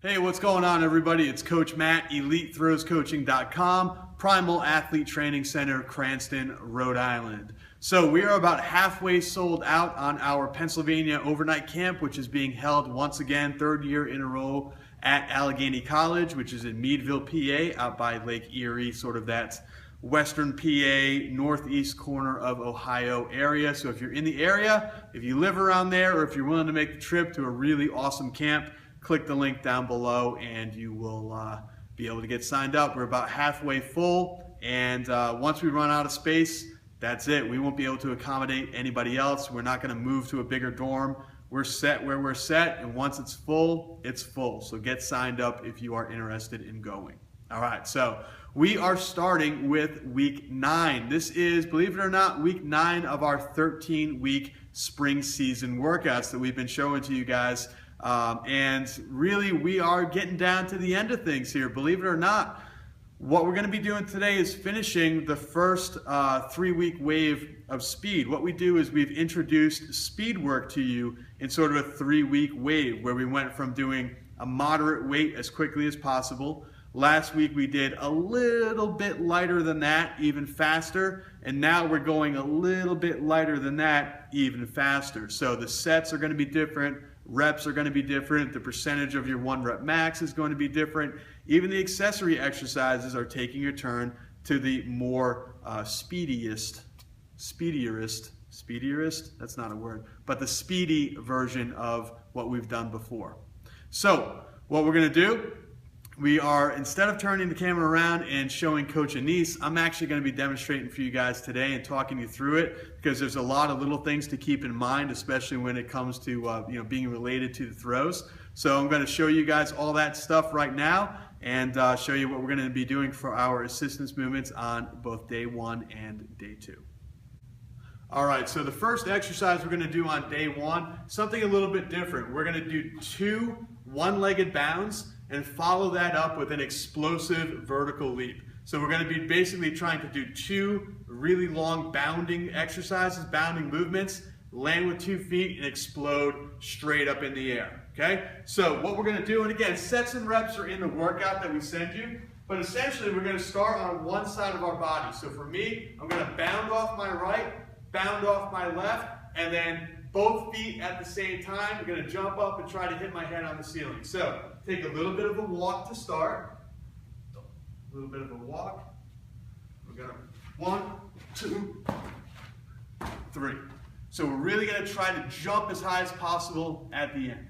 Hey, what's going on, everybody? It's Coach Matt, EliteThrowsCoaching.com, Primal Athlete Training Center, Cranston, Rhode Island. So we are about halfway sold out on our Pennsylvania overnight camp, which is being held once again, third year in a row at Allegheny College, which is in Meadville, PA, out by Lake Erie, sort of that western PA, northeast corner of Ohio area. So if you're in the area, if you live around there, or if you're willing to make the trip to a really awesome camp, click the link down below and you will be able to get signed up. We're about halfway full, and once we run out of space, that's it. We won't be able to accommodate anybody else. We're not going to move to a bigger dorm. We're set where we're set, and once it's full, it's full. So get signed up if you are interested in going. All right, so we are starting with week 9. This is, believe it or not, week 9 of our 13-week spring season workouts that we've been showing to you guys. And really, we are getting down to the end of things here. Believe it or not, what we're going to be doing today is finishing the first 3-week wave of speed. What we do is we've introduced speed work to you in sort of a 3-week wave where we went from doing a moderate weight as quickly as possible. Last week we did a little bit lighter than that, even faster, and now we're going a little bit lighter than that, even faster. So the sets are going to be different. Reps are going to be different. The percentage of your 1 rep max is going to be different. Even the accessory exercises are taking a turn to the more speedierist, that's not a word, but the speedy version of what we've done before. So what we're going to do, we are, instead of turning the camera around and showing Coach Anise, I'm actually going to be demonstrating for you guys today and talking you through it, because there's a lot of little things to keep in mind, especially when it comes to being related to the throws. So I'm going to show you guys all that stuff right now and show you what we're going to be doing for our assistance movements on both day 1 and day 2. All right, so the first exercise we're going to do on day 1, something a little bit different. We're going to do 2 one-legged bounds and follow that up with an explosive vertical leap. So we're going to be basically trying to do 2 really long bounding exercises, bounding movements, land with 2 feet and explode straight up in the air, okay? So what we're going to do, and again, sets and reps are in the workout that we send you, but essentially we're going to start on one side of our body. So for me, I'm going to bound off my right, bound off my left, and then both feet at the same time. I'm going to jump up and try to hit my head on the ceiling. So take a little bit of a walk to start. A little bit of a walk. We're going to 1, 2, 3. So we're really going to try to jump as high as possible at the end.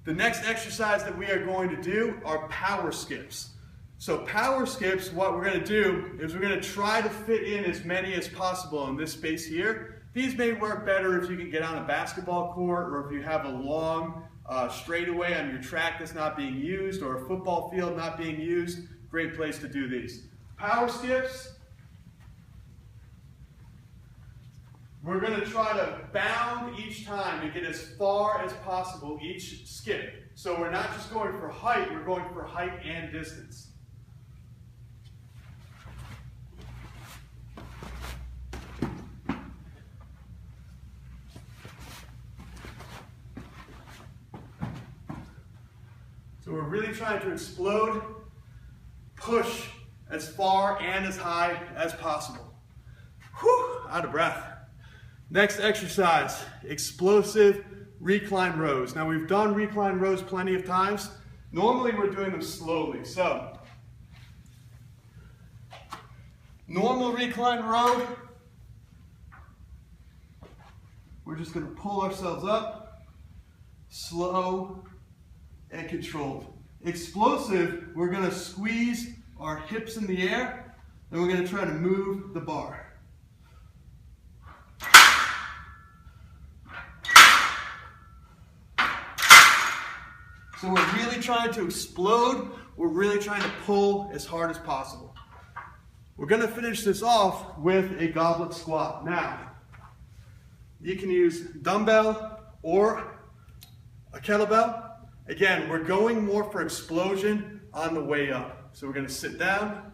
The next exercise that we are going to do are power skips. So power skips, what we're going to do is we're going to try to fit in as many as possible in this space here. These may work better if you can get on a basketball court, or if you have a long straightaway on your track that's not being used, or a football field not being used. Great place to do these. Power skips, we're going to try to bound each time and get as far as possible each skip. So we're not just going for height, we're going for height and distance. So we're really trying to explode, push as far and as high as possible. Whew, out of breath. Next exercise, explosive recline rows. Now we've done recline rows plenty of times. Normally we're doing them slowly. So, normal recline row, we're just going to pull ourselves up, slow and controlled. Explosive, we're going to squeeze our hips in the air, and we're going to try to move the bar. So we're really trying to explode, we're really trying to pull as hard as possible. We're going to finish this off with a goblet squat. Now, you can use dumbbell or a kettlebell. Again, we're going more for explosion on the way up. So we're going to sit down,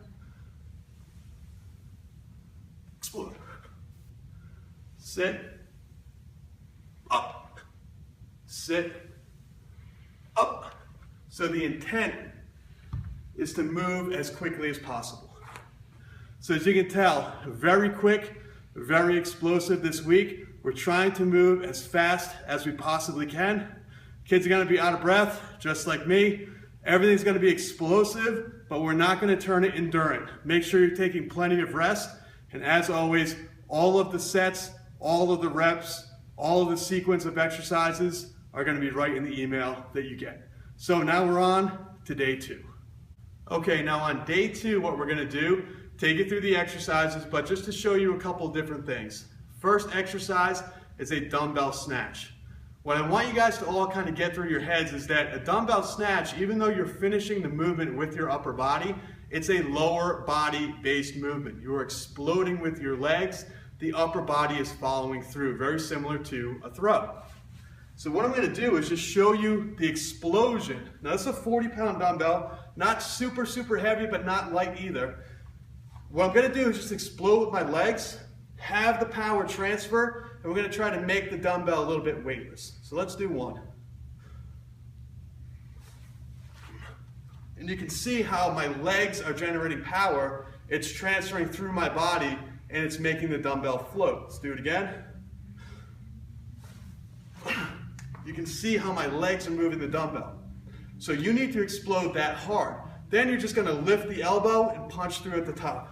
explode, sit, up, sit, up, So the intent is to move as quickly as possible. So as you can tell, very quick, very explosive this week. We're trying to move as fast as we possibly can. Kids are gonna be out of breath, just like me. Everything's gonna be explosive, but we're not gonna turn it endurance. Make sure you're taking plenty of rest. And as always, all of the sets, all of the reps, all of the sequence of exercises are gonna be right in the email that you get. So now we're on to day 2. Okay, now on day 2, what we're gonna do, take you through the exercises, but just to show you a couple different things. First exercise is a dumbbell snatch. What I want you guys to all kind of get through your heads is that a dumbbell snatch, even though you're finishing the movement with your upper body, it's a lower body based movement. You are exploding with your legs. The upper body is following through, very similar to a throw. So what I'm going to do is just show you the explosion. Now this is a 40-pound dumbbell, not super heavy, but not light either. What I'm going to do is just explode with my legs, have the power transfer, and we're going to try to make the dumbbell a little bit weightless. So let's do one. And you can see how my legs are generating power. It's transferring through my body, and it's making the dumbbell float. Let's do it again. You can see how my legs are moving the dumbbell. So you need to explode that hard. Then you're just going to lift the elbow and punch through at the top.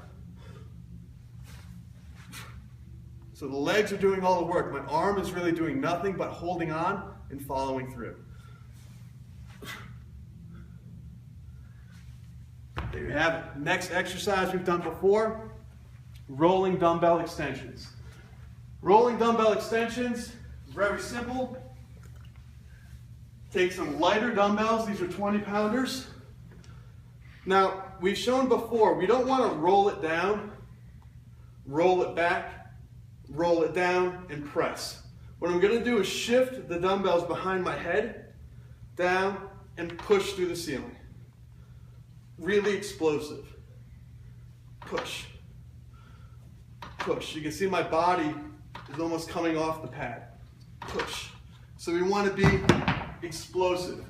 So the legs are doing all the work. My arm is really doing nothing but holding on and following through. There you have it. Next exercise we've done before, rolling dumbbell extensions. Rolling dumbbell extensions, very simple. Take some lighter dumbbells. These are 20-pounders. Now, we've shown before, we don't want to roll it down, roll it back, roll it down, and press. What I'm going to do is shift the dumbbells behind my head, down, and push through the ceiling. Really explosive. Push. Push. You can see my body is almost coming off the pad. Push. So we want to be explosive.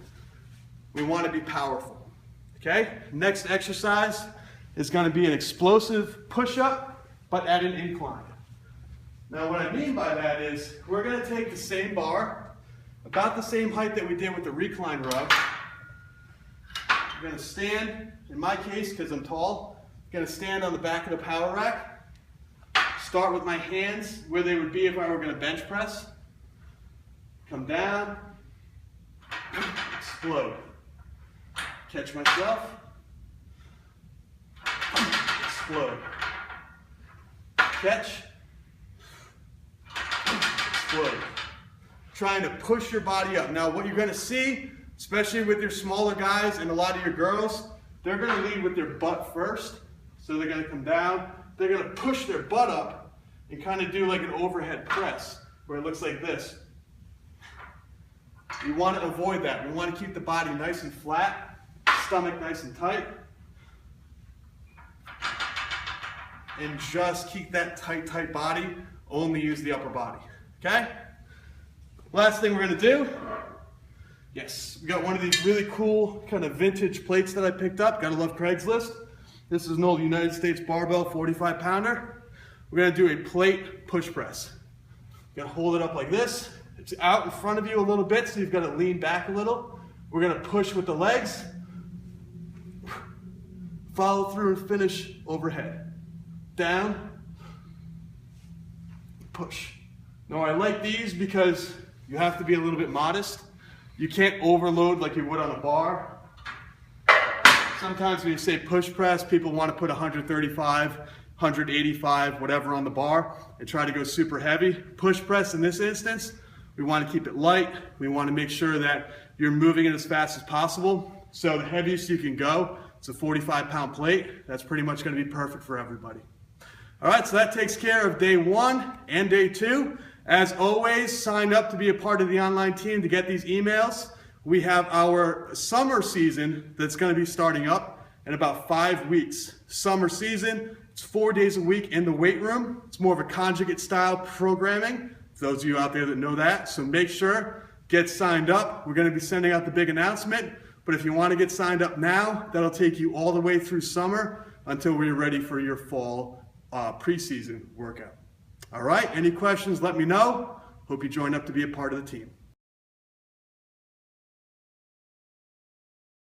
We want to be powerful. Okay? Next exercise is going to be an explosive push-up, but at an incline. Now what I mean by that is we're going to take the same bar, about the same height that we did with the recline row. We're going to stand, in my case, because I'm tall, I'm going to stand on the back of the power rack. Start with my hands where they would be if I were going to bench press. Come down. Explode. Catch myself. Explode. Catch. Explode. Trying to push your body up. Now what you're going to see, especially with your smaller guys and a lot of your girls, they're going to lead with their butt first. So they're going to come down. They're going to push their butt up and kind of do like an overhead press where it looks like this. We want to avoid that. We want to keep the body nice and flat, stomach nice and tight, and just keep that tight body. Only use the upper body. Okay? Last thing we're going to do, yes, we got one of these really cool kind of vintage plates that I picked up. Gotta love Craigslist. This is an old United States barbell 45-pounder. We're going to do a plate push press. You're going to hold it up like this. It's out in front of you a little bit, so you've got to lean back a little. We're going to push with the legs. Follow through and finish overhead. Down. Push. Now I like these because you have to be a little bit modest. You can't overload like you would on a bar. Sometimes when you say push press, people want to put 135, 185, whatever on the bar and try to go super heavy. Push press in this instance, we want to keep it light. We want to make sure that you're moving it as fast as possible. So the heaviest you can go, it's a 45-pound plate. That's pretty much going to be perfect for everybody. All right, so that takes care of day 1 and day 2. As always, sign up to be a part of the online team to get these emails. We have our summer season that's going to be starting up in about 5 weeks. Summer season, it's 4 days a week in the weight room. It's more of a conjugate style programming. For those of you out there that know that, so make sure, get signed up. We're going to be sending out the big announcement. But But if you want to get signed up now, that'll take you all the way through summer until we're ready for your fall preseason workout. All right, any questions, let me know. Hope you join up to be a part of the team.